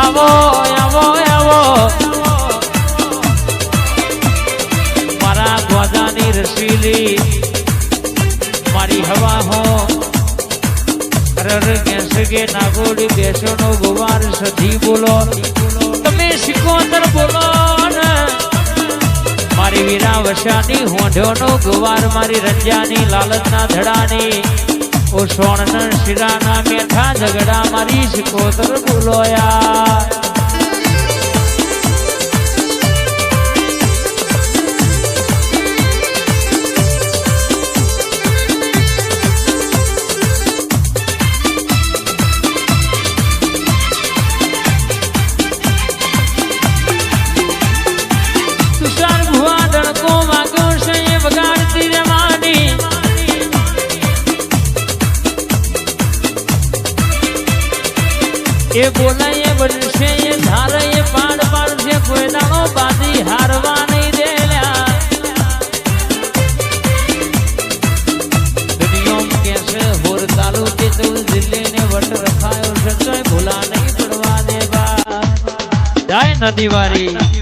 આવો આવો આવો મારા ગોદાની રસીલી મારી હવા હો રર કેસગે નાગોડી બેસોનો ગુવાર સધી બોલો તમે સિકોતર બોલો ને મારી વીરા વશાની હોંઢોનો ગુવાર મારી રંજાની લાલતના ધડાની ઓ સોણના શિરાના મેઠા ઝગડા મારી સિકોતર બોલો યાર એ બોલાય બનશે એ ધારે એ પાડ પાડશે કોઈ દાણો બાજી હારવા નહીં દેલ્યા દુનિયા કેસે હોર તાલુ કે તું દિલ્હી ને વટ રખાયો છે ભૂલા નહીં પડવા દેવા જાય નદી વારી